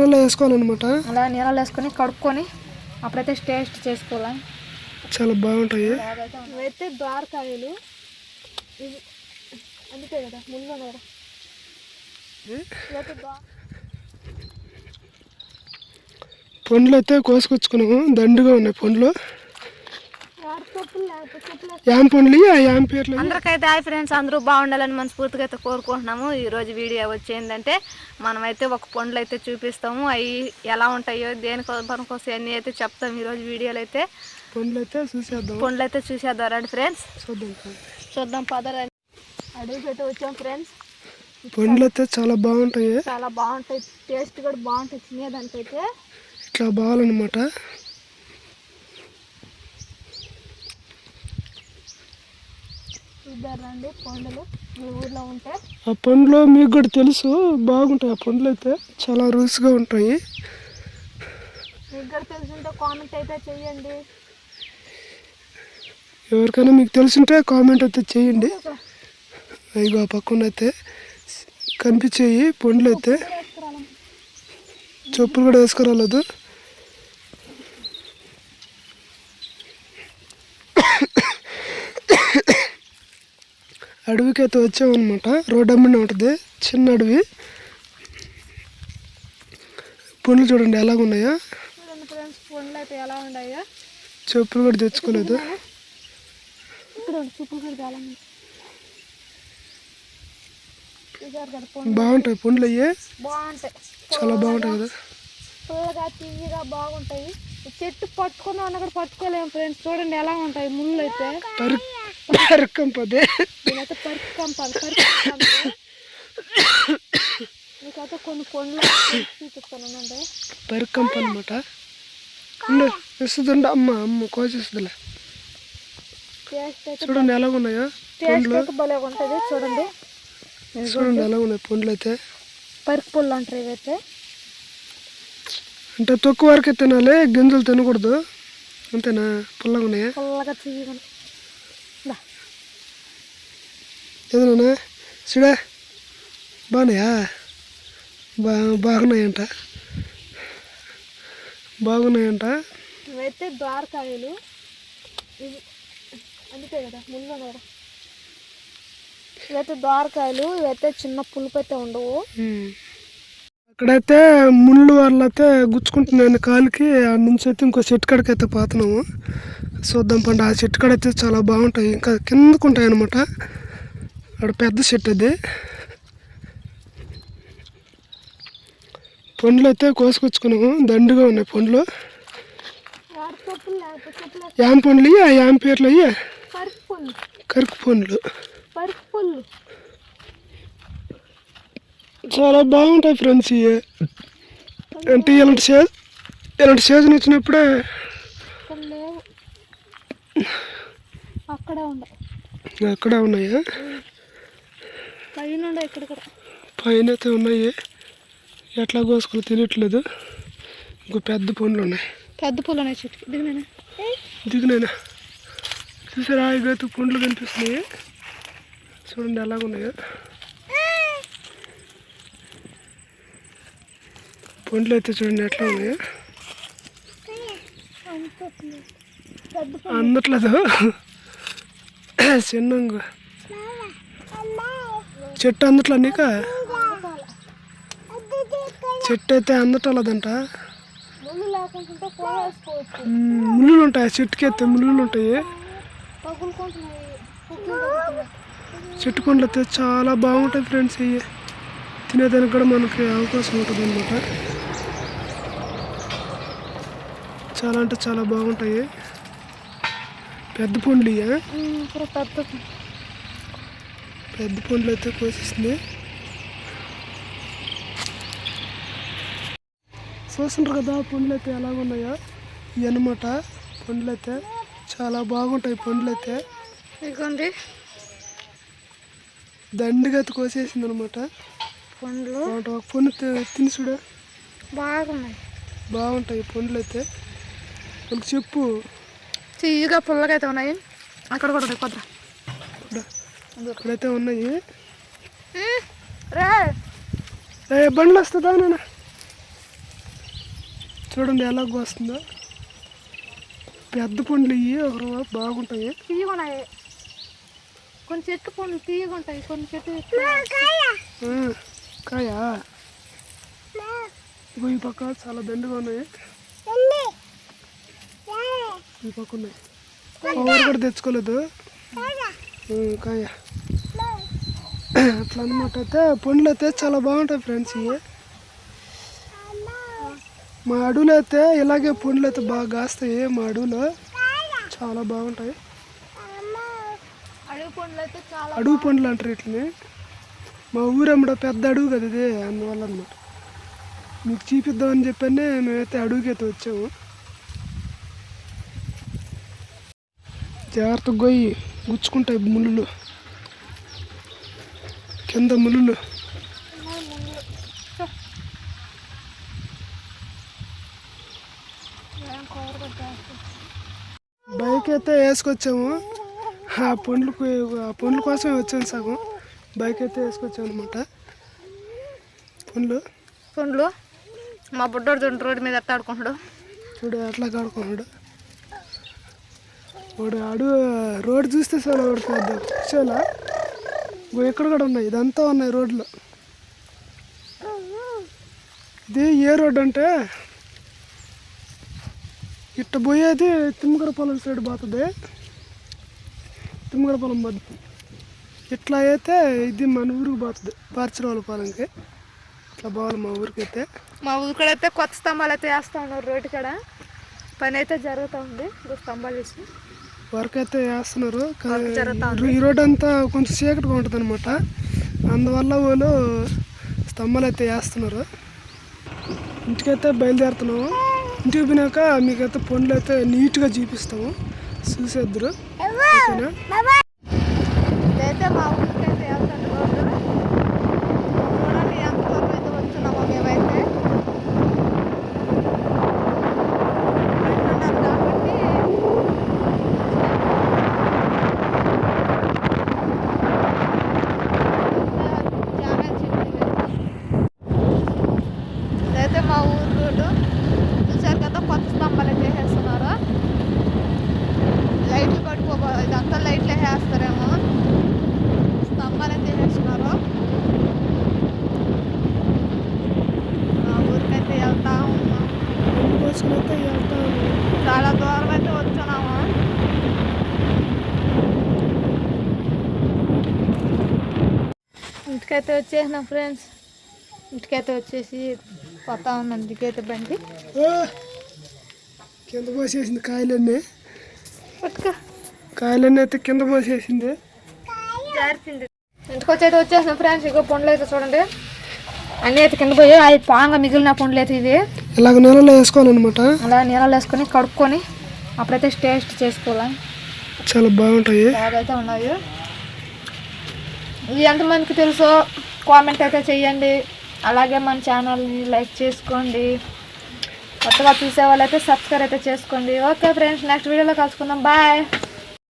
నీళ్ళలో వేసుకోవాలన్నమాట. అలా నీళ్ళలో వేసుకొని కడుక్కొని అప్పుడైతే టేస్ట్ చేసుకోవాలి. చాలా బాగుంటాయి. ఇవైతే ద్వారకాయలు, ఇవి అందుకే కదా ముందు కదా. పండ్లు అయితే కోసుకొచ్చుకున్నాము, దండుగా ఉన్నాయి పండ్లు. యాం పండ్లు యాం పేర్లు. అందరికైతే హాయ్ ఫ్రెండ్స్, అందరూ బాగుండాలని మనస్ఫూర్తిగా అయితే కోరుకుంటున్నాము. ఈరోజు వీడియో వచ్చేందంటే మనమైతే ఒక పండ్లు అయితే చూపిస్తాము, అవి ఎలా ఉంటాయో దేని పనికోసం అన్నీ అయితే చెప్తాము ఈరోజు వీడియోలో అయితే. పండ్లు అయితే చూసేద్దాం రండి ఫ్రెండ్స్, చూద్దాం పదరండి. అడుగుకి అయితే వచ్చాం ఫ్రెండ్స్. పండ్లు అయితే చాలా బాగుంటాయి, టేస్ట్ కూడా బాగుంటాయి. తినేదానికైతే ఇట్లా బాగాలన్నమాట. రండి పండ్లు మీ ఊర్లో ఉంటే. ఆ పండ్లు మీకు కూడా తెలుసు, బాగుంటాయి. ఆ పండ్లు అయితే చాలా రుచిగా ఉంటాయి. మీకు కూడా తెలుసుంటే కామెంట్ అయితే చెయ్యండి. ఎవరికైనా మీకు తెలుసుంటే కామెంట్ అయితే చేయండి. ఇగో ఆ పక్కన అయితే కనిపించేయి పండ్లు అయితే. చెప్పులు కూడా వేసుకురాలేదు. అడవికి అయితే వచ్చామన్నమాట. రోడ్డు అమ్మనే ఉంటుంది, చిన్న అడవి. పండ్లు చూడండి ఎలాగున్నాయో. పండ్లు అయితే ఎలా ఉన్నాయో. చెప్పులు కూడా తెచ్చుకోలేదు. బాగుంటాయి పండ్లు అయ్యి, బాగుంటాయి, చాలా బాగుంటాయి కదా. పుల్లగా తీయగా బాగుంటాయి. చెట్టు పట్టుకున్నా అన్న కూడా పట్టుకోలేము ఫ్రెండ్స్. చూడండి ఎలా ఉంటాయి ముళ్ళు అయితే. పరికంపదే మీకైతే కొన్ని పండ్లు చూపిస్తానంటే పరికంప అనమాట. ఇస్తుందండి అమ్మ కోసేస్తుందిలే. చూడండి ఎలా ఉన్నాయో పండ్లు. భలే ఉంటుంది చూడండి ఎలా ఉన్నాయి పండ్లు అయితే. పరికి పుల్లు అంటారు ఇవైతే. అంటే తొక్కు వరకే తినాలి, గింజలు తినకూడదు అంతేనా? పుల్లగా ఉన్నాయా? పుల్లగా తీయగా ఏదన్నా చూడా బాగున్నాయా? బాగున్నాయంట. ఇవైతే ద్వారకాయలు, ఇవి అందుకే కదా ముందు కదా. ఇవైతే ద్వారకాయలు, ఇవైతే చిన్న పులుపు అయితే ఉండవు. అక్కడైతే ముళ్ళు వాళ్ళు అయితే గుచ్చుకుంటున్నాను కాలుకి. ఆ నుంచి అయితే ఇంకో చెట్టు కాడికి అయితే పోతున్నాము. చూద్దాం పండు. ఆ చెట్టు కాడ అయితే చాలా బాగుంటాయి, ఇంకా కిందకు ఉంటాయి అన్నమాట. అక్కడ పెద్ద చెట్టు అది. పండ్లు అయితే కోసుకొచ్చుకున్నాము, దండుగా ఉన్నాయి పండ్లు. యాం పండ్లు యాం పేర్లు కరుకు పండ్లు. చాలా బాగుంటాయి ఫ్రెండ్స్. ఇవి అంటే ఇలాంటి సీజన్ వచ్చినప్పుడే. అక్కడే ఉన్నాయా? పైన అయితే ఉన్నాయి, ఎట్లా కోసుకోవాలి తెలియట్లేదు. ఇంకో పెద్ద పండ్లు ఉన్నాయి. దిగునైనా చూసారా? ఇవైతే పండ్లు కనిపిస్తున్నాయి, చూడండి ఎలాగున్నాయో. పండ్లు అయితే చూడండి ఎట్లా ఉన్నాయో. అందట్లేదు చిన్నంగా చెట్టు అందట్లా నీక. చెట్టు అయితే అందటలేదంట. ముళ్ళు ఉంటాయి చెట్టుకి అయితే, ముళ్ళు ఉంటాయి. చెట్టు పండ్లు అయితే చాలా బాగుంటాయి ఫ్రెండ్స్. ఇవి తినేదానికి కూడా మనకి అవకాశం ఉంటుంది అన్నమాట. చాలా అంటే చాలా బాగుంటాయి. పెద్ద పండ్లు పెద్ద పండ్లు అయితే కోసిస్తుంది. చూస్తుంటారు కదా పండ్లు అయితే ఎలాగున్నాయో. ఇవి అన్నమాట పండ్లు అయితే చాలా బాగుంటాయి. పండ్లు అయితే ఇదిగోండి దండిగా అయితే కోసేసింది అనమాట. పండ్లు పండు తినుసుడు బాగుంటాయి పండ్లు అయితే. వాళ్ళకి చెప్పు, తీయగా పుల్లగా అయితే ఉన్నాయి. అక్కడ కూడా ఉన్నాయి, కొద్దిగా ఇక్కడైతే ఉన్నాయి. బండ్లు వస్తుందా నాన్న? చూడండి ఎలా వస్తుందో. పెద్ద పండ్లు ఇవి ఒక బాగుంటాయి. తీయగున్నాయి. కొన్ని చెట్టు పండ్లు తీయగుంటాయి, కొన్ని చెట్టు కాయా ఈ పక్క చాలా దండిగా ఉన్నాయి. ఈ పక్క ఉన్నాయి. కవర్ కూడా తెచ్చుకోలేదు. కాయ అట్లా అనమాట. అయితే పండ్లు అయితే చాలా బాగుంటాయి ఫ్రెండ్స్. ఇవి మా అడవులు అయితే ఇలాగే పండ్లు అయితే బాగా కాస్తాయి. మా అడవులో చాలా బాగుంటాయి. అడవి పండ్లు అంటారు వీటిని. మా ఊరమ్మడ పెద్ద అడవి కదా ఇది, అందువల్ల అనమాట. మీకు చూపిద్దామని చెప్పని మేమైతే అడవికి అయితే వచ్చాము. జాగ్రత్తగా గొయ్యి గుచ్చుకుంటాయి ముళ్ళు, కింద ముళ్ళు. బైక్ అయితే వేసుకొచ్చాము. ఆ పండ్ల కోసమే వచ్చాము. సగం బైక్ అయితే వేసుకొచ్చాము అనమాట. పండ్లు మా బుడ్డోడు రోడ్డు మీద ఎట్లా ఆడుకుంటాడు చూడు, అట్లా ఆడుకున్నాడు వాడు. రోడ్డు చూస్తే చాలా పడుతుంది. చాలా ఇక్కడ కూడా ఉన్నాయి, ఇదంతా ఉన్నాయి రోడ్లు. ఇది ఏ రోడ్డు అంటే ఇట్ట పోయేది తిమ్మగడపాలెం సైడ్ పోతుంది. తిమ్మగడపాలెం పోతుంది. ఇట్లా అయితే ఇది మన ఊరికి పోతుంది, పార్చిరావులపాలెంకి. ఇట్లా పోవాలి మా ఊరికి అయితే. మా ఊరికైతే కొత్త స్తంభాలు అయితే వేస్తూ ఉన్నారు. రోడ్డు కాడ పని అయితే జరుగుతూ ఉంది. స్తంభాలు వేసి వర్క్ అయితే వేస్తున్నారు. ఈ రోడ్ అంతా కొంచెం చీకటిగా ఉంటుంది అనమాట. అందువల్ల వాళ్ళు స్తంభాలు అయితే వేస్తున్నారు. ఇంటికైతే బయలుదేరుతున్నాము. ఇంటికి పోయినాక మీకైతే పండ్లు అయితే నీట్గా చూపిస్తాము, చూసేద్దరు. ఇదైతే మా ఊరికైతే వెళ్తాను రోడ్డు. చూడండి ఎంత దూరం అయితే వచ్చున్నామో మేమైతే. కాబట్టి ఇదైతే మా ఊరు రోడ్డు. చూసారు కదా, కొత్త స్తంభాలు అయితే వేసేస్తున్నారు. లైట్లు పట్టుకోబో, ఇదంతా లైట్లు వేసేస్తారేమో. స్తంభాలు అయితే వేస్తున్నారు. మా ఊరికైతే వెళ్తా ఉన్నాం. చాలా దూరం అయితే వచ్చున్నాము. ఇంటికైతే వచ్చేసినాం ఫ్రెండ్స్. ఇంటికైతే వచ్చేసి పోతా ఉన్నాం. ఇంటికైతే బండి కింద పోసేసింది. కాయలన్నీ అయితే కింద పోసేసింది. ఇంటికి వచ్చి అయితే వచ్చేసినాం ఫ్రెండ్స్. ఇగో పండ్లు అయితే చూడండి, అన్నీ అయితే కింద పోయి అవి పాంగా మిగిలిన పండ్లు అయితే ఇది ఇలాగ నీళ్ళలో వేసుకోవాలన్నమాట. అలా నీళ్ళలో వేసుకొని కడుక్కొని అప్పుడైతే టేస్ట్ చేసుకోవాలి. చాలా బాగుంటాయి. బాగైతే ఉన్నాయి. ఇది ఎంతమందికి తెలుసో కామెంట్ అయితే చెయ్యండి. అలాగే మన ఛానల్ని లైక్ చేసుకోండి. కొత్తగా చూసే వాళ్ళైతే సబ్స్క్రైబ్ అయితే చేసుకోండి. ఓకే ఫ్రెండ్స్, నెక్స్ట్ వీడియోలో కలుసుకుందాం. బాయ్.